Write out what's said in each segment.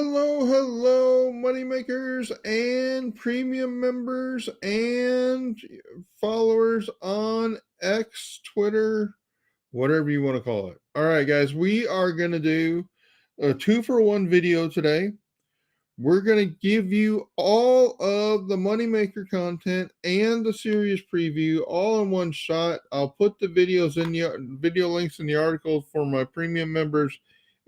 Hello, Moneymakers and premium members and followers on X, Twitter, whatever you want to call it. All right, guys, we are going to do a 2-for-1 video today. We're going to give you all of the Moneymaker content and the series preview all in one shot. I'll put the videos in the video links in the article for my premium members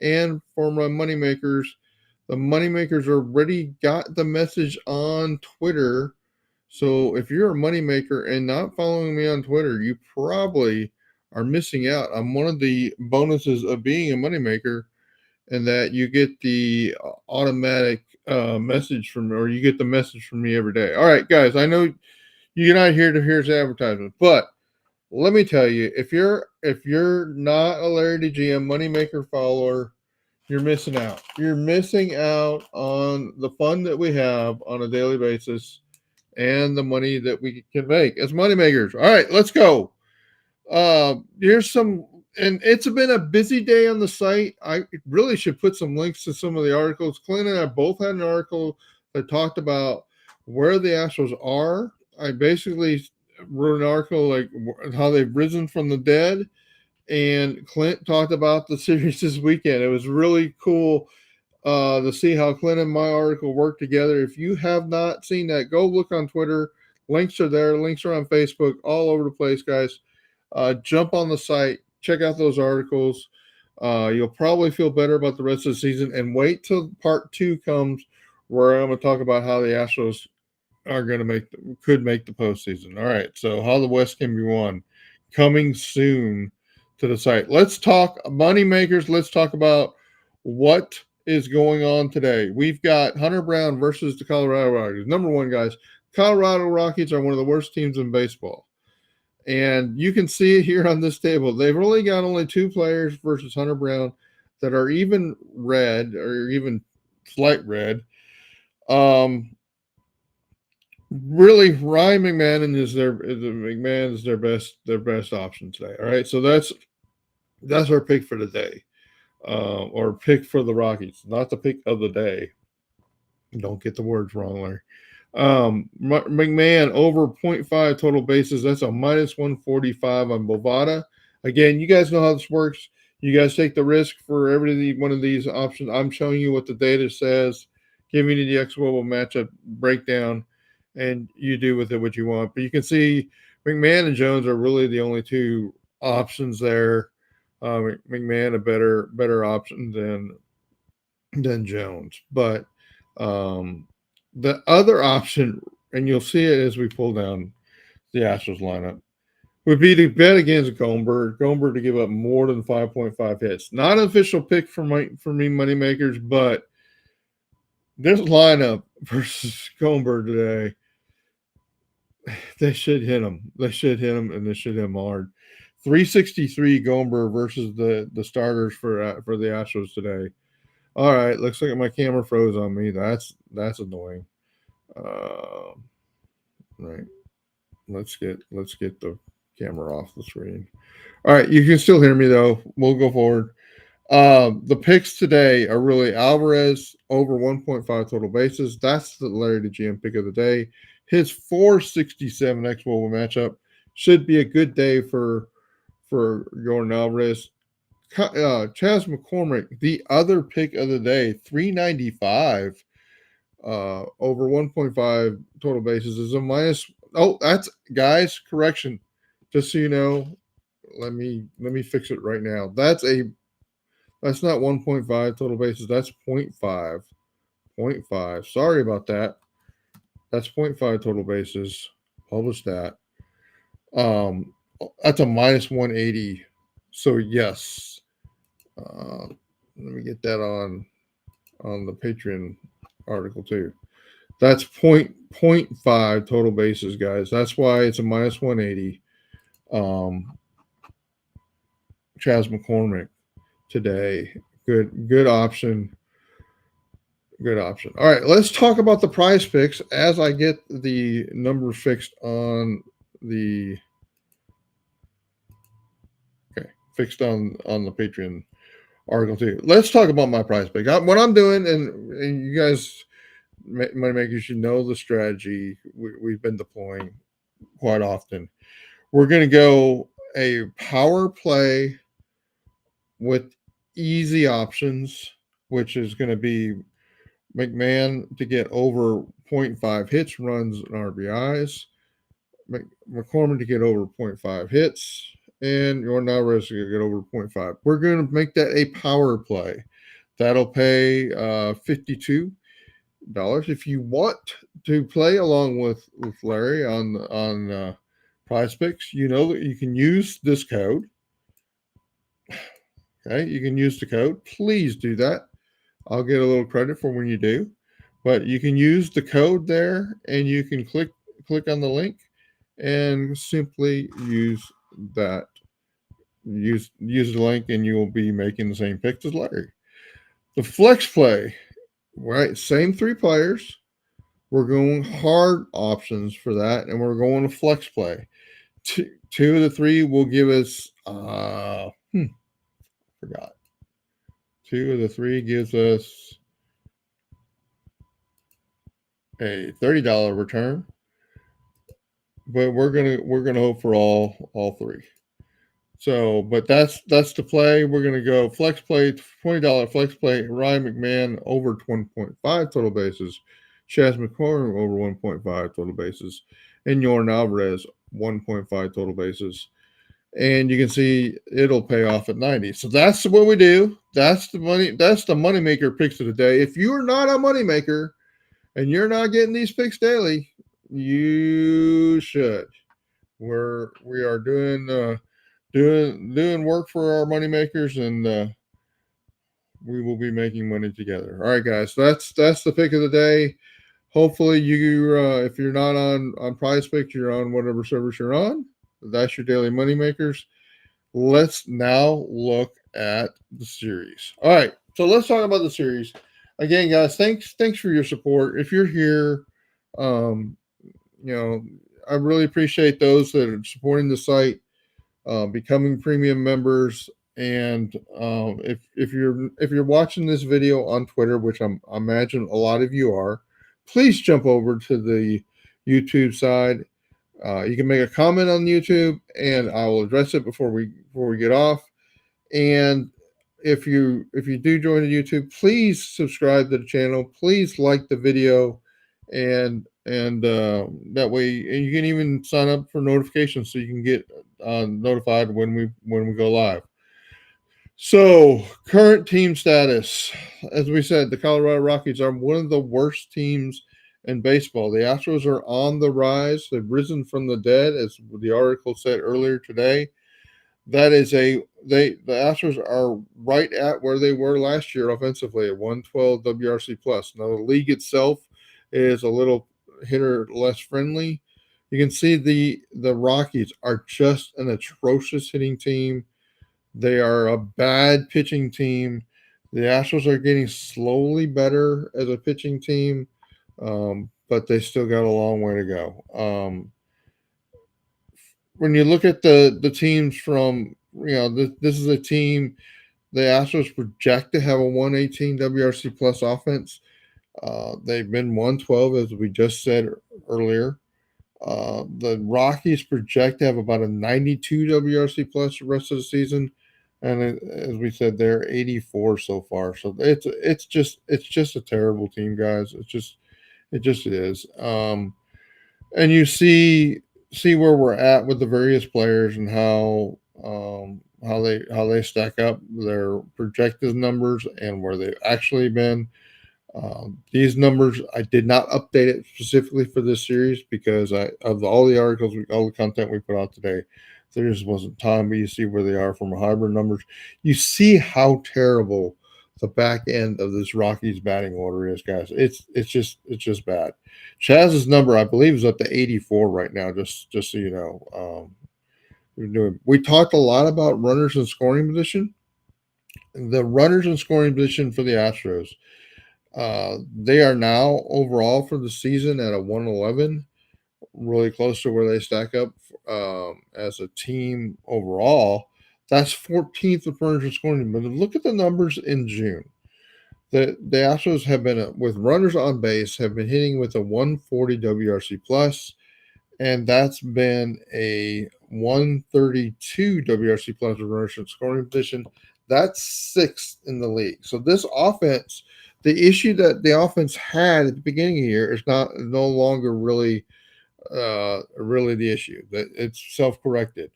and for my Moneymakers. The Moneymakers already got the message on Twitter. So if you're a Moneymaker and not following me on Twitter, you probably are missing out on one of the bonuses of being a Moneymaker, and that you get the automatic message from, or you get the message from me every day. All right, guys, I know you're not here to hear this advertisement, but let me tell you, if you're not a Larry DGM Moneymaker follower, you're missing out. You're missing out on the fun that we have on a daily basis and the money that we can make as Moneymakers. All right, let's go. Here's some, and it's been a busy day on the site. I really should put some links to some of the articles. Clint and I both had an article that talked about where the Astros are. I basically wrote an article like how they've risen from the dead, and Clint talked about the series this weekend. It was really cool to see how Clint and my article worked together. If you have not seen that, go look on Twitter. Links are there. Links are on Facebook, all over the place, guys. Jump on the site, check out those articles. You'll probably feel better about the rest of the season, and wait till part 2 comes, where I'm going to talk about how the Astros are going to could make the postseason. All right, so how the West can be won, coming soon to the site. Let's talk Moneymakers. Let's talk about what is going on today. We've got Hunter Brown versus the Colorado Rockies. Number one, guys, Colorado Rockies are one of the worst teams in baseball. And you can see it here on this table. They've only got 2 players versus Hunter Brown that are even red, or even slight red. Really, Ryan McMahon is their best option today. All right, so that's our pick for the day, or pick for the Rockies, not the pick of the day. Don't get the words wrong, Larry. McMahon over 0.5 total bases. That's a minus 145 on Bovada. Again, you guys know how this works. You guys take the risk for every one of these options. I'm showing you what the data says, giving you the X-Wobble matchup breakdown, and you do with it what you want. But you can see McMahon and Jones are really the only 2 options there. McMahon a better option than Jones, but the other option, and you'll see it as we pull down the Astros lineup, would be to bet against Gomber to give up more than 5.5 hits. Not an official pick for me, Moneymakers, but this lineup versus Gomber today, they should hit him. They should hit him, and they should hit him hard. 363 Gomber versus the starters for the Astros today. All right, looks like my camera froze on me. That's annoying. Right. Let's get the camera off the screen. All right, you can still hear me though. We'll go forward. The picks today are really Alvarez over 1.5 total bases. That's the Larry DGM pick of the day. His 467 X-Wobble matchup should be a good day for Jordan Alvarez. Chas McCormick, the other pick of the day, 395 over 1.5 total bases is a minus. Oh, that's, guys, correction. Just so you know, let me fix it right now. That's not 1.5 total bases. That's 0.5. 0.5. Sorry about that. That's 0.5 total bases. Publish that. That's a minus 180. So yes. Let me get that on the Patreon article too. That's 0.5 total bases, guys. That's why it's a minus 180. Chas McCormick today. Good option. Good option. All right, let's talk about the prize picks as I get the number fixed on the Patreon article too. Let's talk about my prize pick. What I'm doing, and you guys, MoneyMakers, you know the strategy we've been deploying quite often. We're going to go a power play with easy options, which is going to be McMahon to get over 0.5 hits, runs, and RBIs. McCormick to get over 0.5 hits, and Jordan Alvarez to get over 0.5. We're going to make that a power play. That'll pay $52. If you want to play along with Larry on Prize Picks, you know that you can use this code. Okay, you can use the code. Please do that. I'll get a little credit for when you do. But you can use the code there, and you can click on the link and simply use that. Use the link, and you will be making the same picks as Larry. The flex play, right? Same 3 players. We're going hard options for that, and we're going to flex play. Two of the 3 will give us forgot. 2 of the 3 gives us a $30 return, but we're gonna hope for all 3. So, but that's the play. We're gonna go flex play, $20 flex play. Ryan McMahon over 1.5 total bases, Chas McCormick over 1.5 total bases, and Jordan Alvarez 1.5 total bases. And you can see it'll pay off at 90. So that's what we do. That's the MoneyMaker picks of the day. If you are not a MoneyMaker and you're not getting these picks daily, you should. We are doing work for our MoneyMakers, and we will be making money together. All right, guys. That's the pick of the day. Hopefully, you if you're not on Prize Picks, you're on whatever service you're on. That's your daily MoneyMakers. Let's now look at the series. All right, so let's talk about the series. Again, guys, thanks for your support. If you're here, I really appreciate those that are supporting the site, becoming premium members, and if you're watching this video on Twitter, which I imagine a lot of you are, please jump over to the YouTube side. You can make a comment on YouTube, and I will address it before we get off. And if you do join the YouTube, please subscribe to the channel. Please like the video, and that way, and you can even sign up for notifications so you can get notified when we go live. So, current team status. As we said, the Colorado Rockies are one of the worst teams in baseball. The Astros are on the rise. They've risen from the dead, as the article said earlier today. That is the Astros are right at where they were last year offensively at 112 WRC plus. Now the league itself is a little hitter less friendly. You can see the Rockies are just an atrocious hitting team. They are a bad pitching team. The Astros are getting slowly better as a pitching team, but they still got a long way to go. When you look at the teams from, this is a team the Astros project to have a 118 WRC plus offense. They've been 112, as we just said earlier. The Rockies project to have about a 92 WRC plus the rest of the season, and as we said, they're 84 so far. So it's just a terrible team, guys. It just is. And you see where we're at with the various players and how they stack up their projected numbers and where they've actually been. These numbers, I did not update it specifically for this series because of all the articles, all the content we put out today, there just wasn't time. But you see where they are from a hybrid numbers. You see how terrible the back end of this Rockies batting order is, guys. It's just bad. Chaz's number, I believe, is up to 84 right now. Just so you know, we talked a lot about runners in scoring position. The runners in scoring position for the Astros. They are now overall for the season at a 111, really close to where they stack up as a team overall. That's 14th with runners in scoring. But look at the numbers in June. The Astros have been with runners on base have been hitting with a 140 WRC plus, and that's been a 132 WRC plus with runners in scoring position. That's sixth in the league. So this offense, the issue that the offense had at the beginning of the year is no longer really the issue. That it's self-corrected.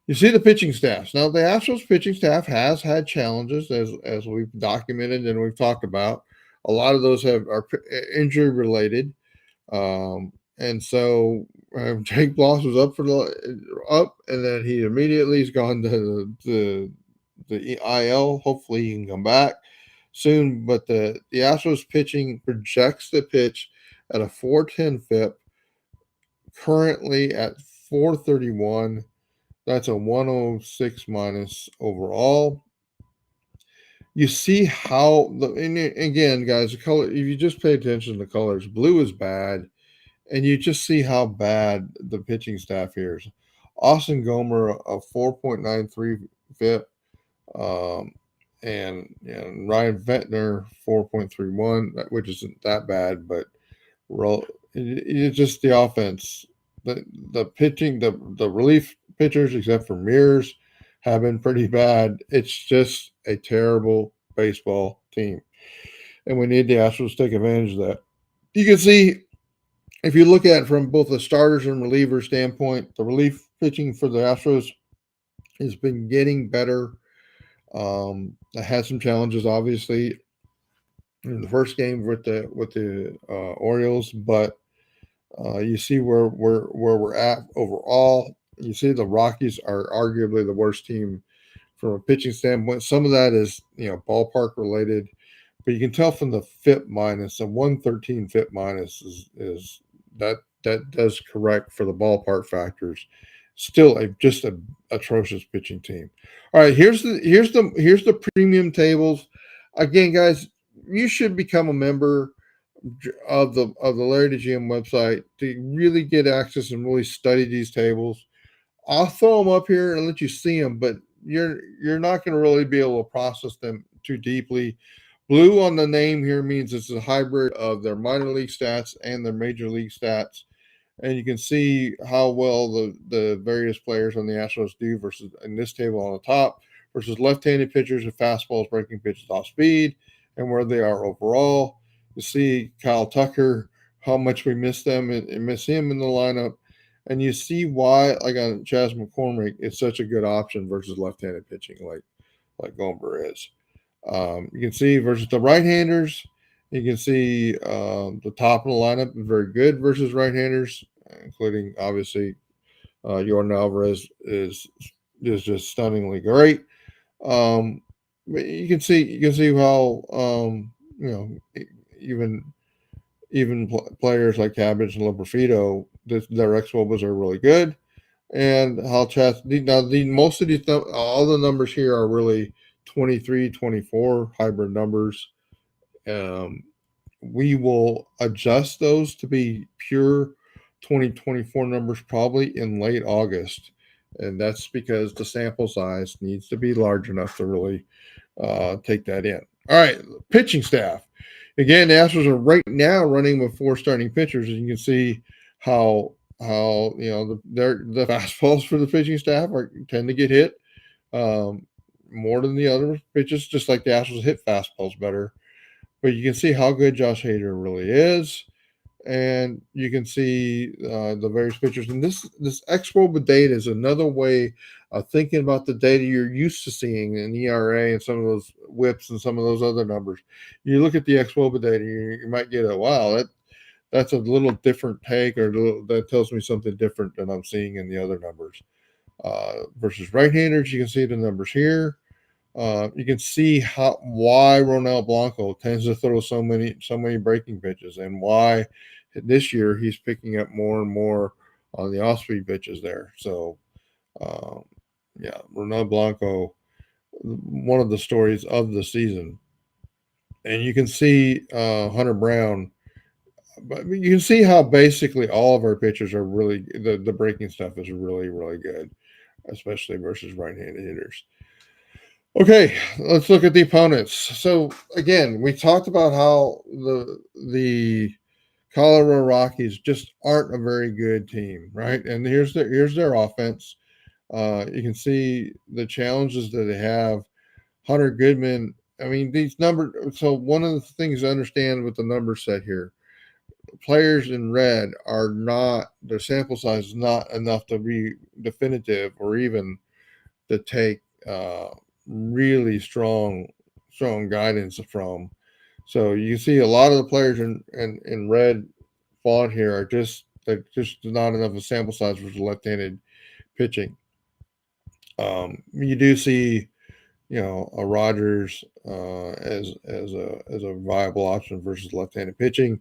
You see the pitching staffs. Now the Astros pitching staff has had challenges as we've documented and we've talked about. A lot of those are injury related, and so Jake Bloss was up, and then he immediately has gone to the IL. Hopefully he can come back soon. But the Astros pitching projects the pitch at a 410 FIP, currently at 431. That's a 106 minus overall. You see how and again, guys, the color. If you just pay attention to the colors, blue is bad, and you just see how bad the pitching staff here is. Austin Gomer a 4.93 FIP, and Ryan Ventnor 4.31, which isn't that bad, but it's just the offense, the pitching, the relief pitchers, except for Mears, have been pretty bad. It's just a terrible baseball team, and we need the Astros to take advantage of that. You can see if you look at it from both the starters and relievers standpoint, the relief pitching for the Astros has been getting better. I had some challenges, obviously, in the first game with the Orioles, but you see where we're at overall. You see the Rockies are arguably the worst team from a pitching standpoint. Some of that is ballpark related, but you can tell from the FIP minus, a 113 FIP minus is that does correct for the ballpark factors. Still just a atrocious pitching team. All right, here's the premium tables. Again, guys, you should become a member of the Larry the GM website to really get access and really study these tables. I'll throw them up here and let you see them, but you're not going to really be able to process them too deeply. Blue on the name here means it's a hybrid of their minor league stats and their major league stats. And you can see how well the various players on the Astros do versus in this table on the top versus left-handed pitchers with fastballs, breaking pitches off speed, and where they are overall. You see Kyle Tucker, how much we miss them and miss him in the lineup. And you see why, like on Chas McCormick, it's such a good option versus left-handed pitching like Gomer is. You can see versus the right-handers, you can see the top of the lineup is very good versus right-handers, including obviously Yordan Alvarez is just stunningly great. But you can see how even players like Cabbage and Loperfido, their ex-Wobas are really good, and how most of these all the numbers here are really 23, 24 hybrid numbers. We will adjust those to be pure 2024 numbers probably in late August, and that's because the sample size needs to be large enough to really take that in. All right, pitching staff. Again, the Astros are right now running with 4 starting pitchers, and you can see how the fastballs for the pitching staff tend to get hit more than the other pitches, just like the Astros hit fastballs better. But you can see how good Josh Hader really is, and you can see the various pitchers. And this xWOBA data is another way of thinking about the data you're used to seeing in ERA and some of those whips and some of those other numbers. You look at the xWOBA data, you might get that's a little different take, or that tells me something different than I'm seeing in the other numbers. Versus right-handers, you can see the numbers here. You can see why Ronel Blanco tends to throw so many breaking pitches, and why this year he's picking up more and more on the off-speed pitches there. So, Ronel Blanco, one of the stories of the season. And you can see Hunter Brown, but you can see how basically all of our pitchers are really the breaking stuff is really, really good. especially versus right-handed hitters. Okay, let's look at the opponents. So again, we talked about how the Colorado Rockies just aren't a very good team, right? And here's their offense. You can see the challenges that they have. Hunter Goodman. I mean, these numbers. So one of the things to understand with the number set here, players in red are not, their sample size is not enough to be definitive or even to take really strong guidance from. So you see a lot of the players in red font here are just not enough of a sample size for left-handed pitching. You do see, a Rogers as a viable option versus left-handed pitching.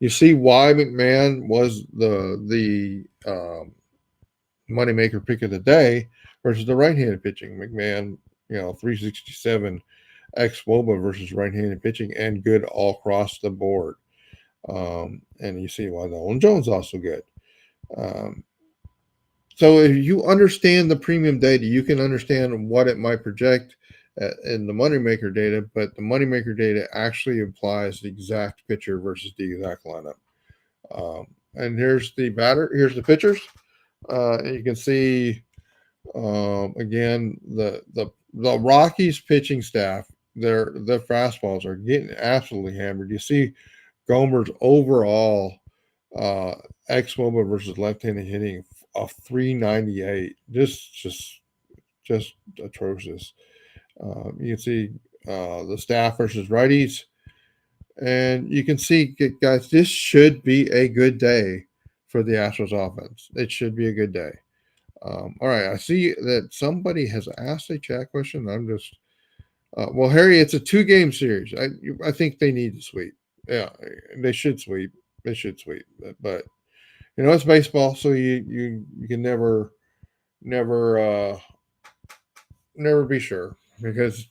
You see why McMahon was the moneymaker pick of the day versus the right-handed pitching. McMahon, 367 ex Woba versus right-handed pitching and good all across the board. And you see why Nolan Jones also good. So if you understand the premium data, you can understand what it might project in the moneymaker data, but the moneymaker data actually implies the exact pitcher versus the exact lineup. And here's the pitchers. You can see again the Rockies pitching staff. Their fastballs are getting absolutely hammered. You see Gomer's overall ex-Woba versus left-handed hitting of 398. Just atrocious. You can see the staff versus righties, and you can see, guys, this should be a good day for the Astros offense. It should be a good day. All right, I see that somebody has asked a chat question. I'm just well, Harry, it's a 2-game series. I think they need to sweep. Yeah, they should sweep. They should sweep. But it's baseball, so you can never be sure because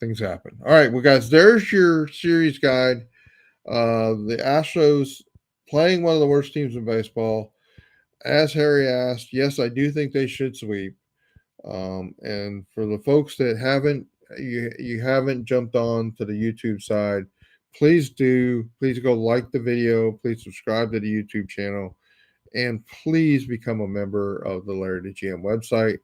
things happen. All right, well, guys, there's your series guide. The Astros playing one of the worst teams in baseball. As Harry asked, yes, I do think they should sweep. And for the folks that you haven't jumped on to the YouTube side, please go like the video, please subscribe to the YouTube channel, and please become a member of the Larry GM website.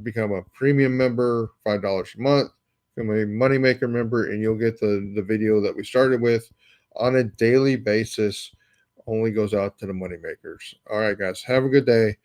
Become a premium member, $5 a month. Become a MoneyMaker member, and you'll get the video that we started with on a daily basis. Only goes out to the MoneyMakers. All right, guys, have a good day.